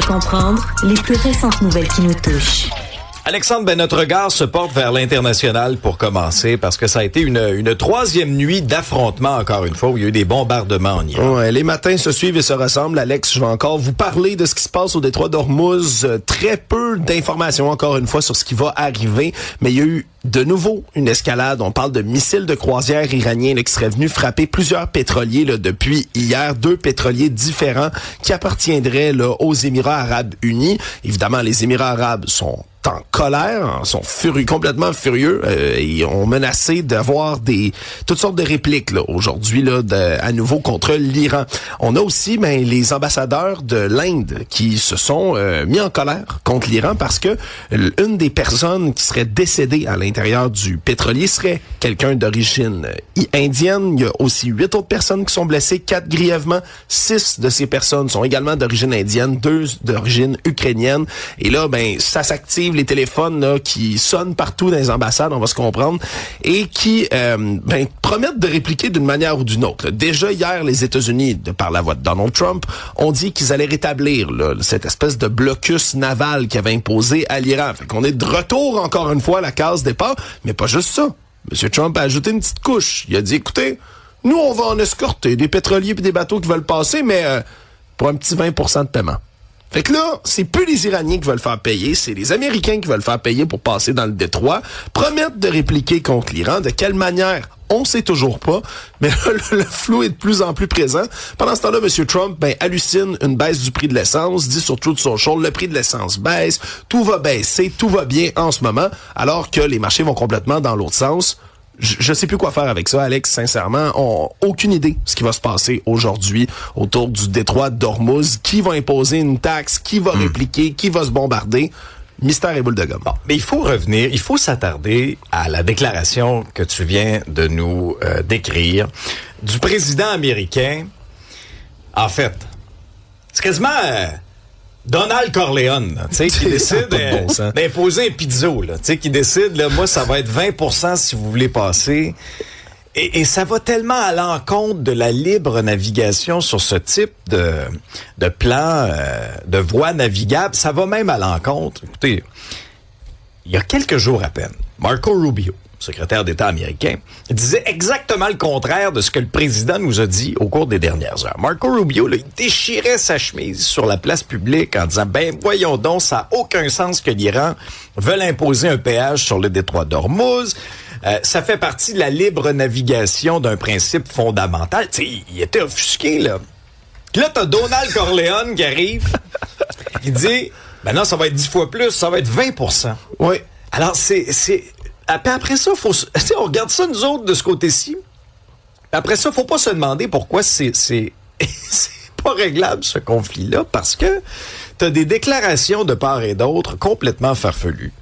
comprendre les plus récentes nouvelles qui nous touchent. Alexandre, notre regard se porte vers l'international pour commencer, parce que ça a été une troisième nuit d'affrontement, encore une fois, où il y a eu des bombardements en Iran. Ouais, les matins se suivent et se ressemblent. Alex, je vais encore vous parler de ce qui se passe au détroit d'Ormuz. Très peu d'informations, encore une fois, sur ce qui va arriver, mais il y a eu de nouveau une escalade. On parle de missiles de croisière iraniens qui seraient venus frapper plusieurs pétroliers depuis hier. 2 pétroliers différents qui appartiendraient aux Émirats arabes unis. Évidemment, les Émirats arabes sont en colère, sont furieux, complètement furieux. Ils ont menacé d'avoir toutes sortes de répliques aujourd'hui à nouveau contre l'Iran. On a aussi les ambassadeurs de l'Inde qui se sont mis en colère contre l'Iran parce que une des personnes qui serait décédée à l'intérieur du pétrolier serait quelqu'un d'origine indienne. Il y a aussi 8 autres personnes qui sont blessées, 4 grièvement. 6 de ces personnes sont également d'origine indienne, 2 d'origine ukrainienne. Et là, ça s'active, les téléphones qui sonnent partout dans les ambassades, on va se comprendre, et qui promettent de répliquer d'une manière ou d'une autre. Déjà hier, les États-Unis, par la voix de Donald Trump, ont dit qu'ils allaient rétablir cette espèce de blocus naval qu'ils avaient imposé à l'Iran. Fait qu'on est de retour encore une fois à la case départ, mais pas juste ça. M. Trump a ajouté une petite couche. Il a dit, écoutez, nous on va en escorter des pétroliers et des bateaux qui veulent passer, mais pour un petit 20% de paiement. Fait que là, c'est plus les Iraniens qui veulent faire payer, c'est les Américains qui veulent faire payer pour passer dans le détroit, promettent de répliquer contre l'Iran. De quelle manière? On sait toujours pas, mais là, le flou est de plus en plus présent. Pendant ce temps-là, M. Trump hallucine une baisse du prix de l'essence, dit sur Truth Social, le prix de l'essence baisse, tout va baisser, tout va bien en ce moment, alors que les marchés vont complètement dans l'autre sens. Je sais plus quoi faire avec ça, Alex, sincèrement. On aucune idée de ce qui va se passer aujourd'hui autour du détroit d'Ormuz. Qui va imposer une taxe? Qui va répliquer? Qui va se bombarder? Mystère et boule de gomme. Bon, mais il faut s'attarder à la déclaration que tu viens de nous décrire du président américain. En fait, c'est quasiment Donald Corleone, tu sais, qui décide d'imposer un pizzo, tu sais, qui décide, moi, ça va être 20% si vous voulez passer. Et ça va tellement à l'encontre de la libre navigation sur ce type de plan, de voie navigable. Ça va même à l'encontre. Écoutez, il y a quelques jours à peine, Marco Rubio, secrétaire d'État américain, disait exactement le contraire de ce que le président nous a dit au cours des dernières heures. Marco Rubio, il déchirait sa chemise sur la place publique en disant, voyons donc, ça n'a aucun sens que l'Iran veuille imposer un péage sur le détroit d'Ormuz. Ça fait partie de la libre navigation d'un principe fondamental. Tu sais, il était offusqué, là. Là, t'as Donald Corleone qui arrive, qui dit, non, ça va être 10 fois plus, ça va être 20%. Oui. Alors, après ça, on regarde ça, nous autres, de ce côté-ci. Après ça, faut pas se demander pourquoi c'est pas réglable, ce conflit-là, parce que t'as des déclarations de part et d'autre complètement farfelues.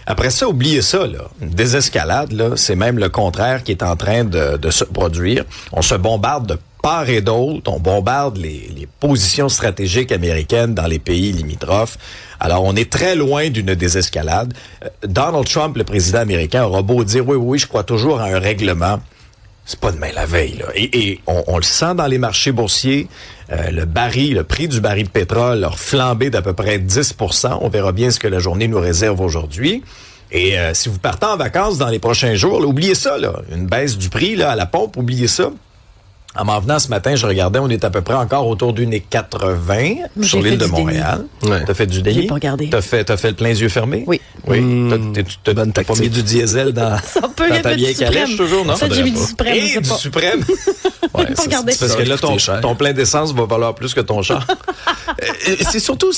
Après ça, oubliez ça, là. Une désescalade, là, c'est même le contraire qui est en train de se produire. On se bombarde de part et d'autre. On bombarde les positions stratégiques américaines dans les pays limitrophes. Alors, on est très loin d'une désescalade. Donald Trump, le président américain, aura beau dire, oui, je crois toujours à un règlement. C'est pas demain la veille, là. Et on le sent dans les marchés boursiers. Le prix du baril de pétrole a flambé d'à peu près 10%. On verra bien ce que la journée nous réserve aujourd'hui. Et si vous partez en vacances dans les prochains jours, là, oubliez ça, là. Une baisse du prix là à la pompe, oubliez ça. En m'en venant ce matin, je regardais, on est à peu près encore autour d'une 80 sur l'île de Montréal. Ouais. T'as fait du déni? J'ai pas regardé. T'as fait le plein yeux fermés? Oui. T'as pas mis du diesel dans ta vieille calèche toujours, non? Ça, j'ai mis du suprême. Et du suprême? Ouais, Regardez parce que là, ton plein d'essence va valoir plus que ton char. C'est surtout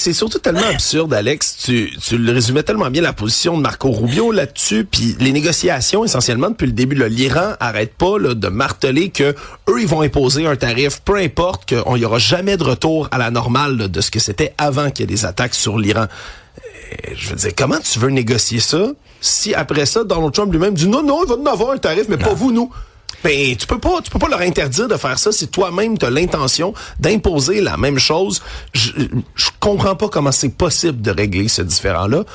tellement absurde, Alex. Tu le résumais tellement bien, la position de Marco Rubio là-dessus, puis les négociations, essentiellement, depuis le début, l'Iran arrête pas de marteler que eux, ils vont imposer un tarif, peu importe qu'il n'y aura jamais de retour à la normale de ce que c'était avant qu'il y ait des attaques sur l'Iran. Je veux dire, comment tu veux négocier ça si après ça, Donald Trump lui-même dit non, il va nous avoir un tarif, mais pas vous, nous. Ben, tu peux pas leur interdire de faire ça si toi-même t'as l'intention d'imposer la même chose. Je comprends pas comment c'est possible de régler ce différend-là.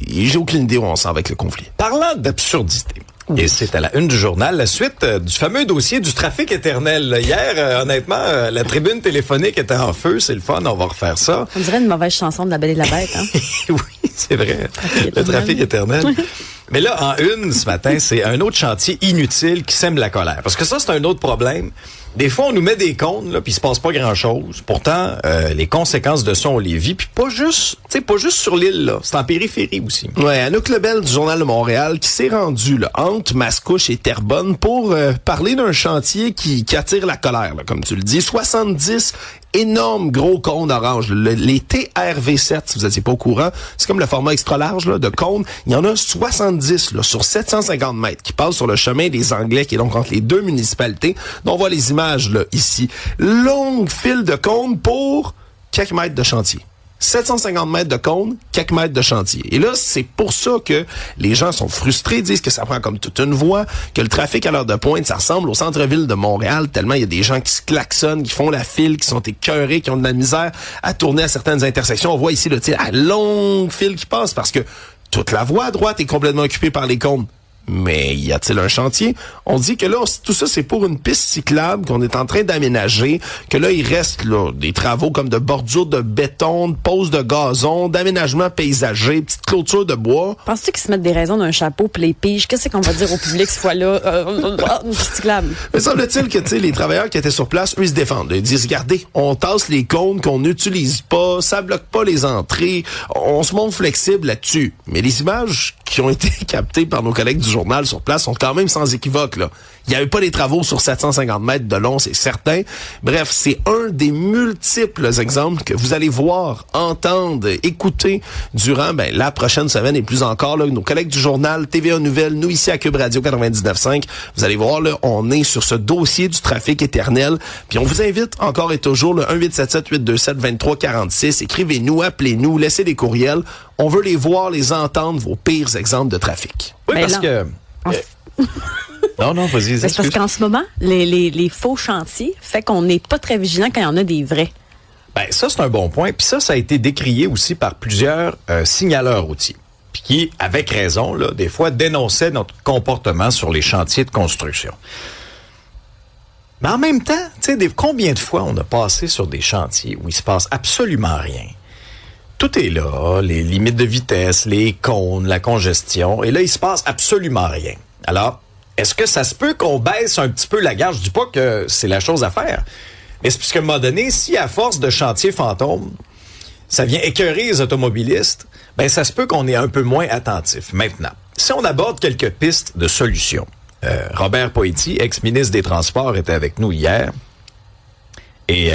Et j'ai aucune idée où on s'en va avec le conflit. Parlant d'absurdité, Et c'est à la une du journal, la suite du fameux dossier du trafic éternel. Hier, honnêtement, la tribune téléphonique était en feu. C'est le fun, on va refaire ça. On dirait une mauvaise chanson de La Belle et la Bête. Hein? Oui, c'est vrai. Le trafic éternel. Mais là, en une, ce matin, c'est un autre chantier inutile qui sème la colère. Parce que ça, c'est un autre problème. Des fois, on nous met des cônes, là, puis il se passe pas grand-chose. Pourtant, les conséquences de ça, on les vit. Puis pas juste sur l'île, là. C'est en périphérie aussi. Ouais, Anouk Lebel du Journal de Montréal qui s'est rendu là, entre Mascouche et Terrebonne pour parler d'un chantier qui attire la colère, là, comme tu le dis. 70 énormes gros cônes orange. Les TRV7, si vous n'étiez pas au courant, c'est comme le format extra large là, de cônes. Il y en a 70 là, sur 750 mètres qui passent sur le chemin des Anglais, qui est donc entre les deux municipalités. Donc on voit les images là, ici. Longue file de cônes pour quelques mètres de chantier. 750 mètres de cône, quelques mètres de chantier. Et là, c'est pour ça que les gens sont frustrés, disent que ça prend comme toute une voie, que le trafic à l'heure de pointe, ça ressemble au centre-ville de Montréal, tellement il y a des gens qui se klaxonnent, qui font la file, qui sont écœurés, qui ont de la misère à tourner à certaines intersections. On voit ici, là, la longue file qui passe parce que toute la voie à droite est complètement occupée par les cônes. Mais y a-t-il un chantier? On dit que là, tout ça, c'est pour une piste cyclable qu'on est en train d'aménager, que là, il reste là des travaux comme de bordure de béton, de pose de gazon, d'aménagement paysager, petite clôture de bois. Penses-tu qu'ils se mettent des raisons d'un chapeau puis les piges? Qu'est-ce qu'on va dire au public cette fois-là? Une piste cyclable. Mais semble-t-il que les travailleurs qui étaient sur place, eux, ils se défendent. Ils disent, regardez, on tasse les cônes qu'on n'utilise pas, ça bloque pas les entrées, on se montre flexible là-dessus. Mais les images qui ont été captées par nos collègues du journal sur place sont quand même sans équivoque, là. Il n'y avait pas des travaux sur 750 mètres de long, c'est certain. Bref, c'est un des multiples exemples que vous allez voir, entendre, écouter durant la prochaine semaine et plus encore. Là, nos collègues du journal, TVA Nouvelles, nous ici à Cube Radio 99.5, vous allez voir, là, on est sur ce dossier du trafic éternel. Puis on vous invite encore et toujours, le 1-877-827-2346. Écrivez-nous, appelez-nous, laissez des courriels. On veut les voir, les entendre, vos pires exemples de trafic. Oui, mais parce là, que... Non, vas-y, c'est parce qu'en ce moment, les faux chantiers fait qu'on n'est pas très vigilant quand il y en a des vrais. Ben, ça, c'est un bon point. Puis ça a été décrié aussi par plusieurs signaleurs routiers. Puis qui, avec raison, là, des fois, dénonçaient notre comportement sur les chantiers de construction. Mais en même temps, tu sais, combien de fois on a passé sur des chantiers où il se passe absolument rien? Tout est là, les limites de vitesse, les cônes, la congestion, et là, il se passe absolument rien. Alors, est-ce que ça se peut qu'on baisse un petit peu la garde? Je dis pas que c'est la chose à faire, mais c'est parce qu'à un moment donné, si à force de chantier fantôme, ça vient écœurer les automobilistes, ça se peut qu'on est un peu moins attentif. Maintenant, si on aborde quelques pistes de solutions, Robert Poetti, ex-ministre des Transports, était avec nous hier, et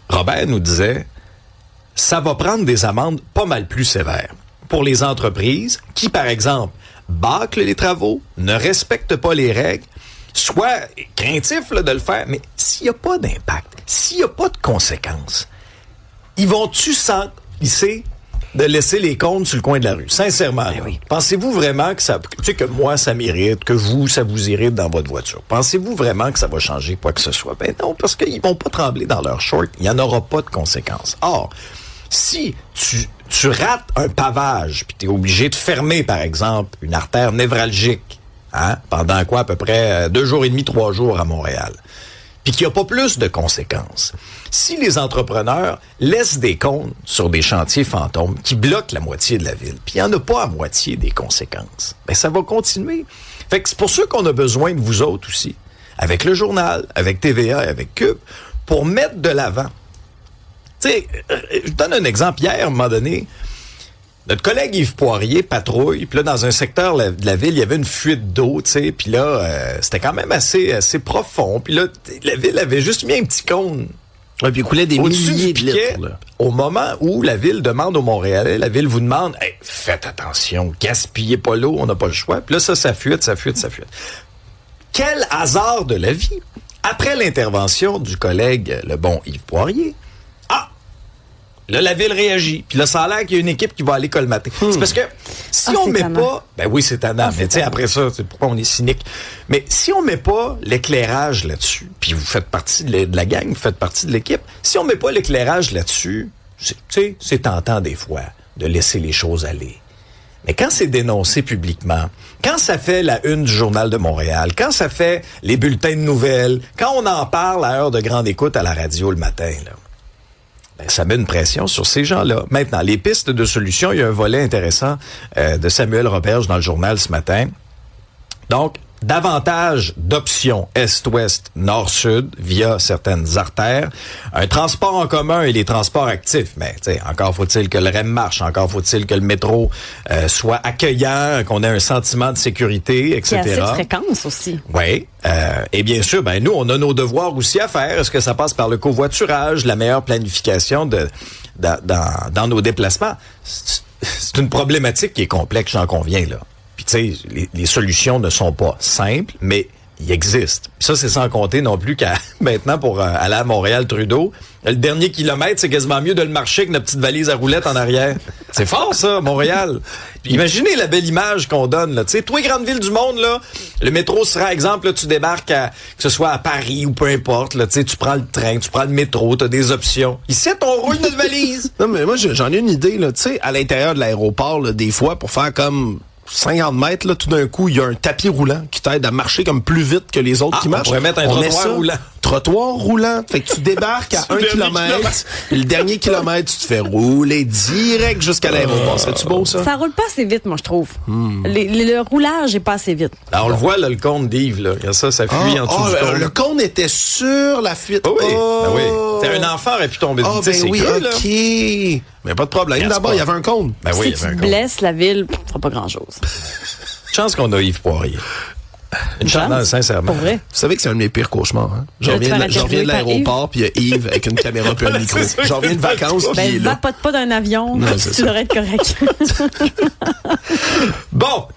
Robert nous disait... ça va prendre des amendes pas mal plus sévères pour les entreprises qui, par exemple, bâclent les travaux, ne respectent pas les règles, soient craintifs là, de le faire, mais s'il n'y a pas d'impact, s'il n'y a pas de conséquences, ils vont-tu s'enlisser de laisser les cônes sur le coin de la rue? Sincèrement, oui. Pensez-vous vraiment que ça... Tu sais que moi, ça m'irrite, que vous, ça vous irrite dans votre voiture. Pensez-vous vraiment que ça va changer quoi que ce soit? Ben non, parce qu'ils vont pas trembler dans leur short. Il n'y en aura pas de conséquences. Or, si tu rates un pavage, puis tu es obligé de fermer, par exemple, une artère névralgique, pendant quoi, à peu près 2 jours et demi, 3 jours à Montréal, puis qu'il n'y a pas plus de conséquences, si les entrepreneurs laissent des cônes sur des chantiers fantômes qui bloquent la moitié de la ville, puis il n'y en a pas à moitié des conséquences, ça va continuer. Fait que c'est pour ça qu'on a besoin de vous autres aussi, avec le journal, avec TVA et avec Cube, pour mettre de l'avant. Tu sais, je donne un exemple. Hier, à un moment donné, notre collègue Yves Poirier patrouille, puis là, dans un secteur de la ville, il y avait une fuite d'eau, tu sais, puis là, c'était quand même assez profond. Puis là, la ville avait juste mis un petit cône. Ouais, puis il coulait des milliers de litres, là. Au moment où la ville demande aux Montréalais, la ville vous demande, hey, faites attention, gaspillez pas l'eau, on n'a pas le choix. Puis là, ça fuite. Quel hasard de la vie! Après l'intervention du collègue, le bon Yves Poirier, là, la ville réagit. Puis là, ça a l'air qu'il y a une équipe qui va aller colmater. C'est parce que si on met pas... Ben oui, c'est tannant. Mais tu sais, après ça, c'est pourquoi on est cynique. Mais si on met pas l'éclairage là-dessus, puis vous faites partie de la gang, vous faites partie de l'équipe, si on met pas l'éclairage là-dessus, tu sais, c'est tentant des fois de laisser les choses aller. Mais quand c'est dénoncé publiquement, quand ça fait la une du Journal de Montréal, quand ça fait les bulletins de nouvelles, quand on en parle à heure de grande écoute à la radio le matin, là, ben, ça met une pression sur ces gens-là. Maintenant, les pistes de solutions, il y a un volet intéressant de Samuel Roberge dans le journal ce matin. Donc, davantage d'options est-ouest, nord-sud via certaines artères, un transport en commun et les transports actifs. Mais encore faut-il que le REM marche, encore faut-il que le métro soit accueillant, qu'on ait un sentiment de sécurité, etc. Il y a assez de fréquences aussi. Oui. Et bien sûr, ben nous, on a nos devoirs aussi à faire. Est-ce que ça passe par le covoiturage, la meilleure planification dans nos déplacements? C'est une problématique qui est complexe, j'en conviens, là. Puis tu sais, les solutions ne sont pas simples, mais ils existent. Puis ça, c'est sans compter non plus qu'à maintenant, pour aller à Montréal-Trudeau, le dernier kilomètre, c'est quasiment mieux de le marcher que notre petite valise à roulettes en arrière. C'est fort, ça, Montréal. Puis imaginez la belle image qu'on donne, là. Tu sais, tous les grandes villes du monde, là, le métro sera, exemple, là, tu débarques que ce soit à Paris ou peu importe, là, tu sais, tu prends le train, tu prends le métro, t'as des options. Ici, on roule notre valise. Non, mais moi, j'en ai une idée, là. Tu sais, à l'intérieur de l'aéroport, là, des fois, pour faire comme 50 mètres, là, tout d'un coup, il y a un tapis roulant qui t'aide à marcher comme plus vite que les autres qui marchent. On pourrait mettre un trottoir roulant. Trottoir roulant. Fait que tu débarques à 1 kilomètre. Le dernier kilomètre, tu te fais rouler direct jusqu'à l'aéroport. Serait-tu beau, ça? Ça roule pas assez vite, moi, je trouve. Le roulage est pas assez vite. Alors, on le voit, là, le cône d'Yves, là. Il y a ça fuit en dessous du cône. Le cône était sur la fuite. Oh oui, ben oui. T'sais, un enfant aurait pu tomber. Ah, ben oui, creux, OK. Là. Mais pas de problème. Merci D'abord, il y avait un cône. Ben oui, Si il y avait tu un te cône. blesses, la ville ne fera pas grand-chose. Chance qu'on a Yves Poirier. Une chance, non, sincèrement. Pour vrai. Vous savez que c'est un de mes pires cauchemars. Hein? Je Là, reviens tu vas de l'interviewer par l'aéroport, puis il y a Yves avec une caméra puis un micro. C'est ça, Je reviens de vacances, puis il est Ben, là. vapote pas d'un avion, Non, c'est tu ça. devrais être correct. Bon.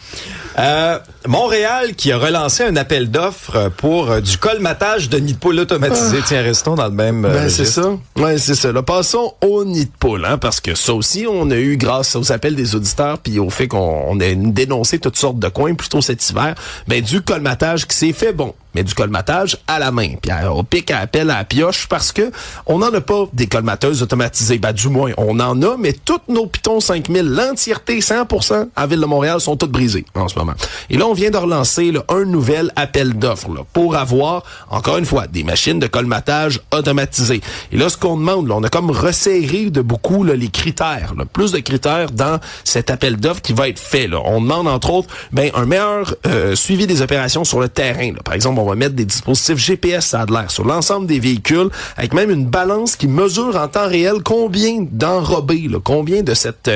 Montréal qui a relancé un appel d'offres pour du colmatage de nids de poules automatisés. Tiens, restons dans le même Ben, c'est registre. ça. Ouais, c'est ça. Là, passons au nid de poule, hein, parce que ça aussi, on a eu, grâce aux appels des auditeurs, puis au fait qu'on a dénoncé toutes sortes de coins, plutôt cet hiver, ben, du colmatage qui s'est fait, bon, mais du colmatage à la main. Puis on pique à appel à la pioche parce que on n'en a pas des colmateuses automatisées. Ben, du moins, on en a, mais toutes nos Python 5000, l'entièreté, 100% à Ville de Montréal, sont toutes brisées en ce moment. Et là, on vient de relancer là, un nouvel appel d'offres là, pour avoir, encore une fois, des machines de colmatage automatisées. Et là, ce qu'on demande, là, on a comme resserré de beaucoup là, les critères, là, plus de critères dans cet appel d'offres qui va être fait. Là. On demande, entre autres, ben, un meilleur suivi des opérations sur le terrain. Là. Par exemple, on va mettre des dispositifs GPS à l'air sur l'ensemble des véhicules, avec même une balance qui mesure en temps réel combien d'enrobés, là, combien de cette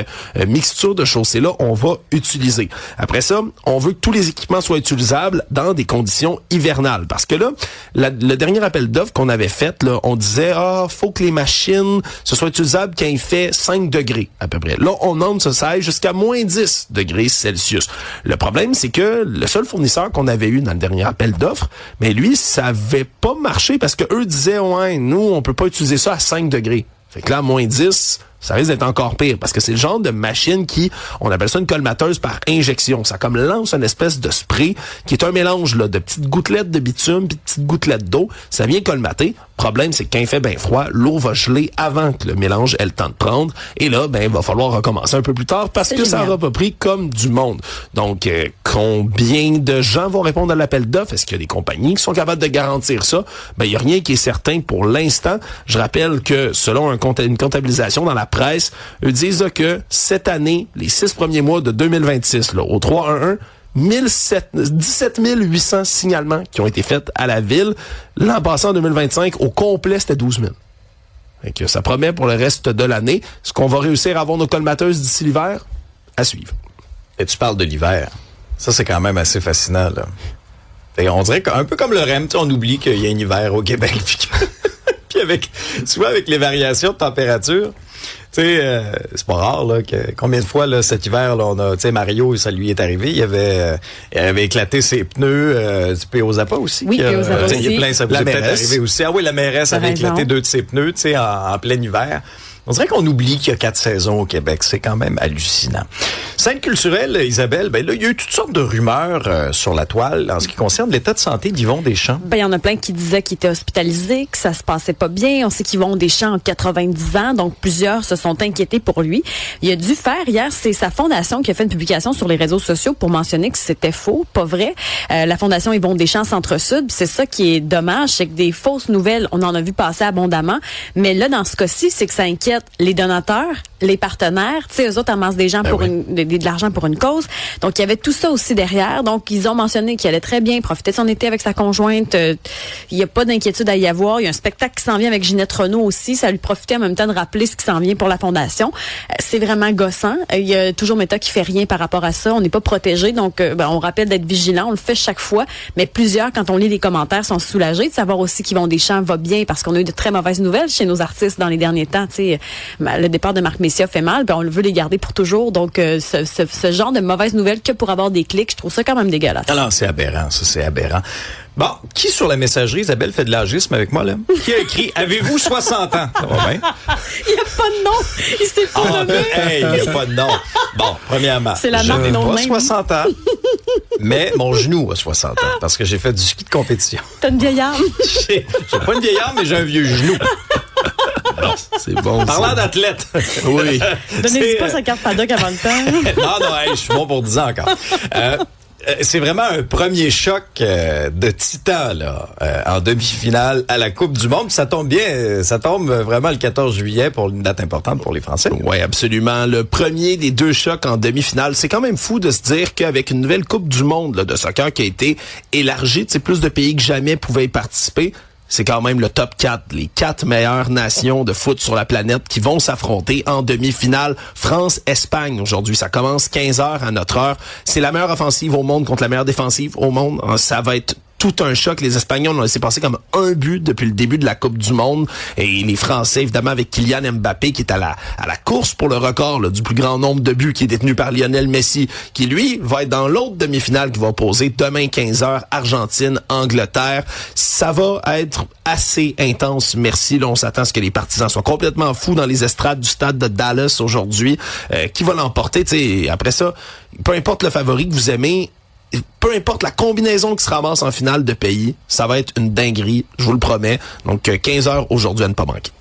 mixture de chaussées-là on va utiliser. Après ça, on veut que tous les équipements soient utilisables dans des conditions hivernales. Parce que là, le dernier appel d'offres qu'on avait fait, là, on disait, faut que les machines se soient utilisables quand il fait 5 degrés, à peu près. Là, on demande ça aille jusqu'à moins 10 degrés Celsius. Le problème, c'est que le seul fournisseur qu'on avait eu dans le dernier appel d'offres, mais lui, ça avait pas marché parce que eux disaient, ouais, nous, on peut pas utiliser ça à 5 degrés. Fait que là, à moins 10, ça risque d'être encore pire parce que c'est le genre de machine qui, on appelle ça une colmateuse par injection. Ça comme lance une espèce de spray qui est un mélange là, de petites gouttelettes de bitume puis de petites gouttelettes d'eau. Ça vient colmater. Le problème, c'est que quand il fait bien froid, l'eau va geler avant que le mélange ait le temps de prendre. Et là, ben, il va falloir recommencer un peu plus tard parce que ça aura pas pris comme du monde. Donc, combien de gens vont répondre à l'appel d'offres? Est-ce qu'il y a des compagnies qui sont capables de garantir ça? Ben, il n'y a rien qui est certain pour l'instant. Je rappelle que selon une comptabilisation dans la presse, eux disent là, que cette année, les 6 premiers mois de 2026, là, au 3-1-1, 17 800 signalements qui ont été faits à la ville. L'an passé, en 2025, au complet, c'était 12 000. Et que ça promet pour le reste de l'année. Est-ce qu'on va réussir à avoir nos colmateuses d'ici l'hiver? À suivre. Et tu parles de l'hiver. Ça, c'est quand même assez fascinant, là. Et on dirait qu'un peu comme le REM, on oublie qu'il y a un hiver au Québec. Puis souvent avec les variations de température, tu sais, c'est pas rare, là, combien de fois, là, cet hiver, là, on a, tu sais, Mario, ça lui est arrivé, il avait éclaté ses pneus, du P.O. Zappa aussi. Oui, P.O. Zappa aussi. Il y a plein, ça vous La est peut-être mairesse. arrivé aussi. Ah oui, la mairesse avait éclaté 2 de ses pneus, tu sais, en plein hiver. On dirait qu'on oublie qu'il y a 4 saisons au Québec. C'est quand même hallucinant. Scène culturelle, Isabelle, ben là, il y a eu toutes sortes de rumeurs sur la toile en ce qui concerne l'état de santé d'Yvon Deschamps. Ben, il y en a plein qui disaient qu'il était hospitalisé, que ça se passait pas bien. On sait qu'Yvon Deschamps a 90 ans, donc plusieurs se sont inquiétés pour lui. Il a dû faire hier, c'est sa fondation qui a fait une publication sur les réseaux sociaux pour mentionner que c'était faux, pas vrai. La fondation Yvon Deschamps Centre-Sud, c'est ça qui est dommage, c'est que des fausses nouvelles, on en a vu passer abondamment. Mais là, dans ce cas-ci, c'est que ça inquiète les donateurs, les partenaires. Tu sais, eux autres amassent des gens pour de l'argent pour une cause. Donc, il y avait tout ça aussi derrière. Donc, ils ont mentionné qu'il allait très bien profiter de son été avec sa conjointe. Il n'y a pas d'inquiétude à y avoir. Il y a un spectacle qui s'en vient avec Ginette Renault aussi. Ça lui profitait en même temps de rappeler ce qui s'en vient pour la fondation. C'est vraiment gossant. Il y a toujours Meta qui fait rien par rapport à ça. On n'est pas protégé. Donc, on rappelle d'être vigilant. On le fait chaque fois. Mais plusieurs, quand on lit les commentaires, sont soulagés de savoir aussi qu'Yvon Deschamps va bien parce qu'on a eu de très mauvaises nouvelles chez nos artistes dans les derniers temps. Tu sais, le départ de Marc Messia fait mal, puis on veut les garder pour toujours. Donc, ce genre de mauvaises nouvelles que pour avoir des clics, je trouve ça quand même dégueulasse. Alors, c'est aberrant, ça, c'est aberrant. Bon, qui sur la messagerie, Isabelle, fait de l'agisme avec moi, là? Qui a écrit « Avez-vous 60 ans? » Ça va bien? Il n'y a pas de nom. Il s'est pas nommé. Il n'y a pas de nom. Bon, premièrement, c'est la je marque n'ai non pas même. 60 ans, mais mon genou a 60 ans parce que j'ai fait du ski de compétition. T'as une vieille âme. J'ai pas une vieille arme, mais j'ai un vieux genou. C'est bon. Parlant d'athlète. Oui. Donnez-lui pas sa carte paddock avant le temps. Non, je suis bon pour 10 ans encore. C'est vraiment un premier choc de titan là en demi-finale à la Coupe du Monde. Ça tombe bien, ça tombe vraiment le 14 juillet pour une date importante pour les Français. Oui, absolument. Le premier des deux chocs en demi-finale. C'est quand même fou de se dire qu'avec une nouvelle Coupe du Monde là, de soccer qui a été élargie, plus de pays que jamais pouvaient y participer. C'est quand même le top 4, les 4 meilleures nations de foot sur la planète qui vont s'affronter en demi-finale. France-Espagne aujourd'hui, ça commence 15h à notre heure. C'est la meilleure offensive au monde contre la meilleure défensive au monde. Ça va être tout un choc. Les Espagnols ont laissé passer comme un but depuis le début de la Coupe du Monde. Et les Français, évidemment, avec Kylian Mbappé, qui est à la course pour le record là, du plus grand nombre de buts, qui est détenu par Lionel Messi, qui, lui, va être dans l'autre demi-finale qui va opposer demain 15h, Argentine-Angleterre. Ça va être assez intense. Merci. Là, on s'attend à ce que les partisans soient complètement fous dans les estrades du stade de Dallas aujourd'hui. Qui va l'emporter? T'sais, après ça, peu importe le favori que vous aimez, peu importe la combinaison qui se ramasse en finale de pays, ça va être une dinguerie, je vous le promets. Donc, 15h aujourd'hui à ne pas manquer.